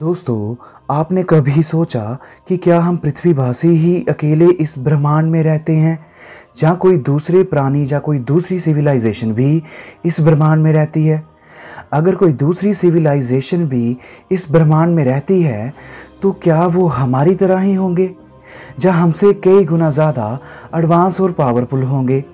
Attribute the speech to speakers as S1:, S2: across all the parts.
S1: दोस्तों, आपने कभी सोचा कि क्या हम पृथ्वीवासी ही अकेले इस ब्रह्मांड में रहते हैं, जहाँ कोई दूसरे प्राणी या कोई दूसरी सिविलाइजेशन भी इस ब्रह्मांड में रहती है? अगर कोई दूसरी सिविलाइजेशन भी इस ब्रह्मांड में रहती है, तो क्या वो हमारी तरह ही होंगे, जहाँ हमसे कई गुना ज़्यादा एडवांस और पावरफुल होंगे?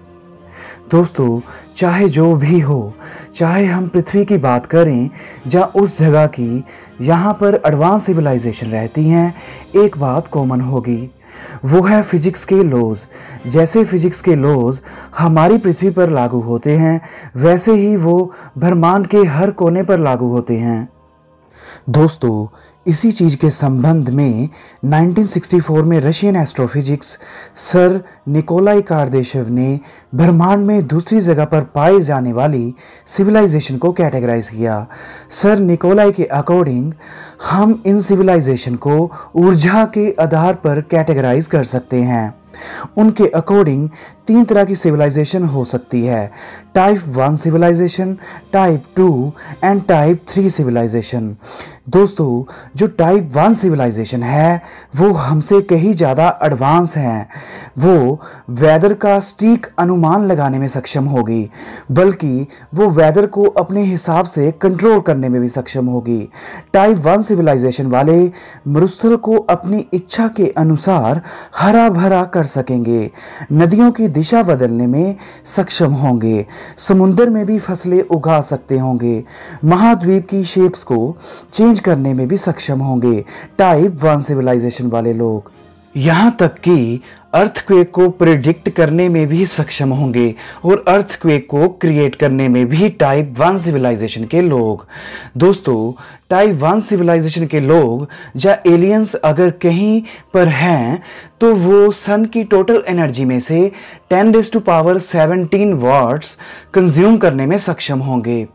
S1: दोस्तों, चाहे जो भी हो, चाहे हम पृथ्वी की बात करें या उस जगह की यहाँ पर एडवांस सिविलाइजेशन रहती हैं, एक बात कॉमन होगी, वो है फिजिक्स के लॉज। जैसे फिजिक्स के लॉज हमारी पृथ्वी पर लागू होते हैं, वैसे ही वो ब्रह्मांड के हर कोने पर लागू होते हैं। दोस्तों, इसी चीज़ के संबंध में 1964 में रशियन एस्ट्रोफिजिक्स सर निकोलाई कार्देशेव ने ब्रह्मांड में दूसरी जगह पर पाई जाने वाली सिविलाइजेशन को कैटेगराइज किया। सर निकोलाई के अकॉर्डिंग हम इन सिविलाइजेशन को ऊर्जा के आधार पर कैटेगराइज कर सकते हैं। उनके अकॉर्डिंग 3 तरह की सिविलाइजेशन हो सकती है: type 1 civilisation, type 2 and type 3 civilisation. दोस्तों, जो टाइप 1 सिविलाइजेशन है वो हमसे कहीं ज़्यादा एडवांस हैं। वो वेदर का सटीक अनुमान लगाने में सक्षम होगी, बल्कि वो वेदर को अपने हिसाब से कंट्रोल करने में भी सक्षम होगी। टाइप 1 सिविलाइजेशन वाले मरुस्थल को अपनी इच्छा के अनुसार हरा भरा कर सकेंगे, नदियों की दिशा बदलने में सक्षम होंगे, समुद्र में भी फसलें उगा सकते होंगे, महाद्वीप की शेप्स को चेंज करने में भी सक्षम होंगे टाइप 1 सिविलाइजेशन वाले लोग। यहाँ तक कि अर्थक्वेक को प्रिडिक्ट करने में भी सक्षम होंगे और अर्थक्वेक को क्रिएट करने में भी टाइप 1 सिविलाइजेशन के लोग। दोस्तों, टाइप 1 सिविलाइजेशन के लोग या एलियंस अगर कहीं पर हैं तो वो सन की टोटल एनर्जी में से 10⁻17 वाट्स कंज्यूम करने में सक्षम होंगे।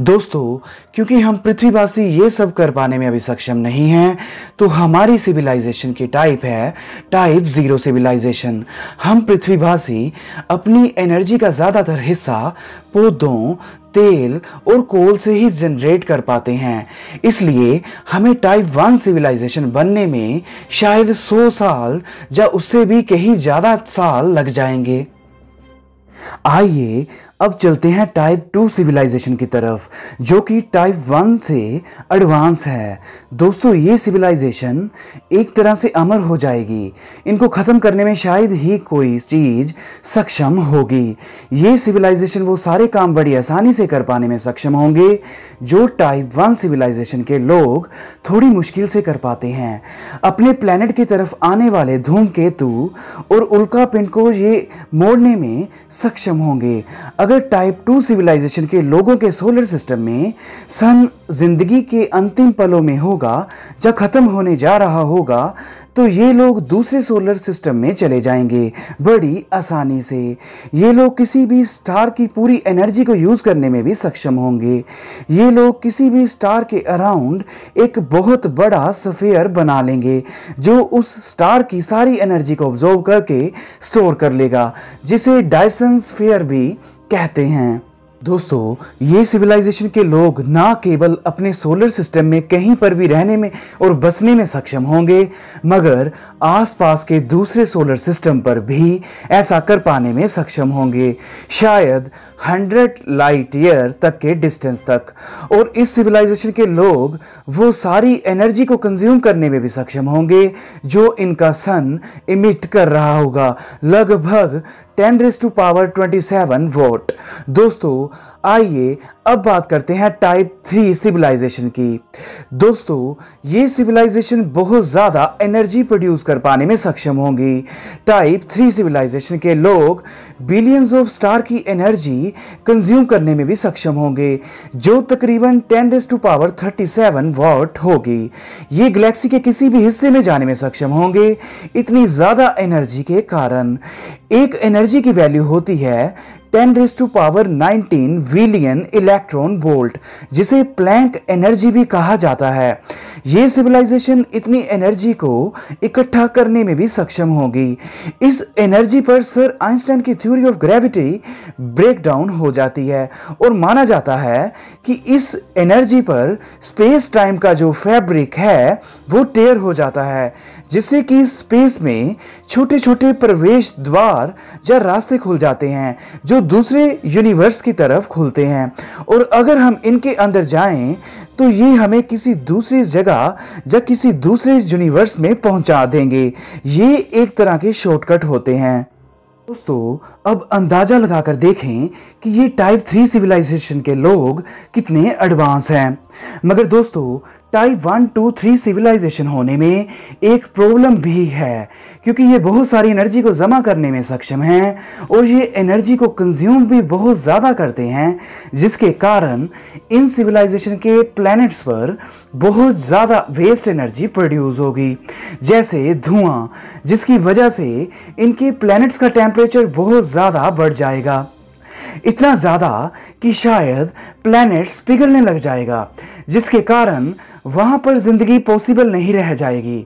S1: दोस्तों, क्योंकि हम पृथ्वीवासी ये सब कर पाने में अभी सक्षम नहीं हैं, तो हमारी सिविलाइजेशन की टाइप है टाइप 0 सिविलाइजेशन। हम पृथ्वीवासी अपनी एनर्जी का ज़्यादातर हिस्सा पौधों, तेल और कोल से ही जनरेट कर पाते हैं, इसलिए हमें टाइप 1 सिविलाइजेशन बनने में शायद 100 साल या उससे भी कहीं ज़्यादा साल लग जाएंगे। आइए अब चलते हैं टाइप 2 सिविलाइजेशन की तरफ, जो कि टाइप 1 से एडवांस है। दोस्तों, ये सिविलाइजेशन एक तरह से अमर हो जाएगी, इनको ख़त्म करने में शायद ही कोई चीज़ सक्षम होगी। ये सिविलाइजेशन वो सारे काम बड़ी आसानी से कर पाने में सक्षम होंगे जो टाइप 1 सिविलाइजेशन के लोग थोड़ी मुश्किल से कर पाते हैं। अपने प्लैनेट की तरफ आने वाले धूमकेतु और उल्कापिंड को ये मोड़ने में सक्षम होंगे। अगर टाइप 2 सिविलाइजेशन के लोगों के सोलर सिस्टम में सन जिंदगी के अंतिम पलों में होगा, जब खत्म होने जा रहा होगा, तो ये लोग दूसरे सोलर सिस्टम में चले जाएंगे बड़ी आसानी से। ये लोग किसी भी स्टार की पूरी एनर्जी को यूज़ करने में भी सक्षम होंगे। ये लोग किसी भी स्टार के अराउंड एक बहुत बड़ा स्फीयर बना लेंगे, जो उस स्टार की सारी एनर्जी को ऑब्जॉर्व करके स्टोर कर लेगा, जिसे डायसन स्फीयर भी कहते हैं। दोस्तों, ये सिविलाइजेशन के लोग ना केवल अपने सोलर सिस्टम में कहीं पर भी रहने में और बसने में सक्षम होंगे, मगर आसपास के दूसरे सोलर सिस्टम पर भी ऐसा कर पाने में सक्षम होंगे, शायद 100 लाइट ईयर तक के डिस्टेंस तक। और इस सिविलाइजेशन के लोग वो सारी एनर्जी को कंज्यूम करने में भी सक्षम होंगे जो इनका सन इमिट कर रहा होगा, लगभग 10⁻27 वोट। दोस्तों, आइए अब बात करते हैं टाइप 3 सिविलाइजेशन की। दोस्तों, ये सिविलाइजेशन बहुत ज़्यादा एनर्जी प्रोड्यूस कर पाने में सक्षम होंगी। टाइप 3 सिविलाइजेशन के लोग बिलियंस ऑफ स्टार की एनर्जी कंज्यूम करने में भी सक्षम होंगे, जो तकरीबन 10⁻37 वॉट होगी। ये गैलेक्सी के किसी भी हिस्से में जाने में सक्षम होंगे इतनी ज़्यादा एनर्जी के कारण। एक एनर्जी की वैल्यू होती है 10⁻19 बिलियन इलेक्ट्रॉन वोल्ट, जिसे प्लैंक एनर्जी भी कहा जाता है। ये सिविलाइजेशन इतनी एनर्जी को इकट्ठा करने में भी सक्षम होगी। इस एनर्जी पर सर आइंस्टाइन की theory of gravity break down हो जाती है और माना जाता है कि इस एनर्जी पर स्पेस टाइम का जो फैब्रिक है वो टेयर हो जाता है, जिससे कि स्पेस में छोटे छोटे प्रवेश द्वार या रास्ते खुल जाते हैं जो दूसरे यूनिवर्स की तरफ खुलते हैं, और अगर हम इनके अंदर जाएं तो ये हमें किसी दूसरी जगह या किसी दूसरे यूनिवर्स में पहुंचा देंगे। ये एक तरह के शॉर्टकट होते हैं। दोस्तों, अब अंदाजा लगाकर देखें कि ये टाइप 3 सिविलाइजेशन के लोग कितने एडवांस हैं। मगर दोस्तों, टाइप 1, 2, 3 सिविलाइजेशन होने में एक प्रॉब्लम भी है, क्योंकि ये बहुत सारी एनर्जी को जमा करने में सक्षम हैं और ये एनर्जी को कंज्यूम भी बहुत ज़्यादा करते हैं, जिसके कारण इन सिविलाइजेशन के प्लैनेट्स पर बहुत ज़्यादा वेस्ट एनर्जी प्रोड्यूस होगी, जैसे धुआं, जिसकी वजह से इनके प्लैनेट्स का टेम्परेचर बहुत ज़्यादा बढ़ जाएगा, इतना ज़्यादा कि शायद प्लैनेट्स पिघलने लग जाएगा, जिसके कारण वहां पर जिंदगी पॉसिबल नहीं रह जाएगी।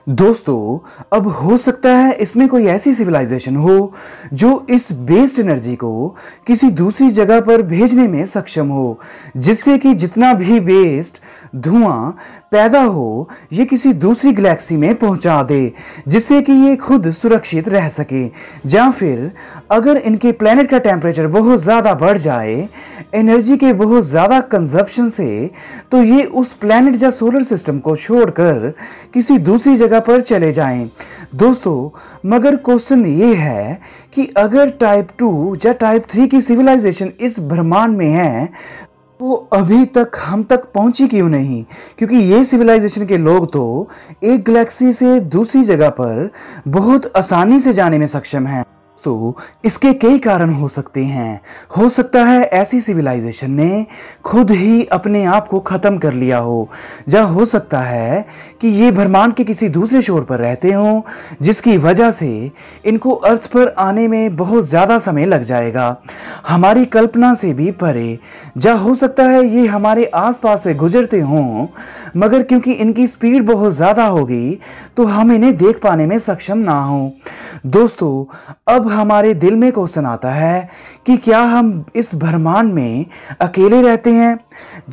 S1: दोस्तों, अब हो सकता है इसमें कोई ऐसी सिविलाइजेशन हो जो इस वेस्ट एनर्जी को किसी दूसरी जगह पर भेजने में सक्षम हो, जिससे कि जितना भी वेस्ट धुआं पैदा हो ये किसी दूसरी गैलेक्सी में पहुंचा दे, जिससे कि ये खुद सुरक्षित रह सके। या फिर अगर इनके प्लेनेट का टेम्परेचर बहुत ज़्यादा बढ़ जाए एनर्जी के बहुत ज़्यादा कंजप्शन से, तो ये उस प्लेनेट या सोलर सिस्टम को छोड़कर किसी दूसरी जगह पर चले जाएं। दोस्तों, मगर क्वेश्चन ये है कि अगर टाइप 2 या टाइप 3 की सिविलाइजेशन इस ब्रह्मांड में है वो अभी तक हम तक पहुंची क्यों नहीं? क्योंकि ये सिविलाइजेशन के लोग तो एक गैलेक्सी से दूसरी जगह पर बहुत आसानी से जाने में सक्षम हैं। तो इसके कई कारण हो सकते हैं। हो सकता है ऐसी सिविलाइजेशन ने खुद ही अपने आप को खत्म कर लिया हो, या हो सकता है कि ये ब्रह्मांड के किसी दूसरे छोर पर रहते हों, जिसकी वजह से इनको अर्थ पर आने में बहुत ज़्यादा समय लग जाएगा, हमारी कल्पना से भी परे। या हो सकता है ये हमारे आसपास से गुजरते हों, मगर क्योंकि इनकी स्पीड बहुत ज़्यादा होगी तो हम इन्हें देख पाने में सक्षम ना हो। दोस्तों, अब हमारे दिल में क्वेश्चन आता है कि क्या हम इस ब्रह्मांड में अकेले रहते हैं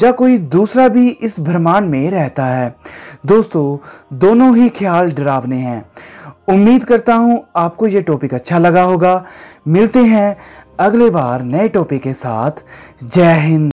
S1: या कोई दूसरा भी इस ब्रह्मांड में रहता है? दोस्तों, दोनों ही ख्याल डरावने हैं। उम्मीद करता हूं आपको ये टॉपिक अच्छा लगा होगा। मिलते हैं अगले बार नए टॉपिक के साथ। जय हिंद।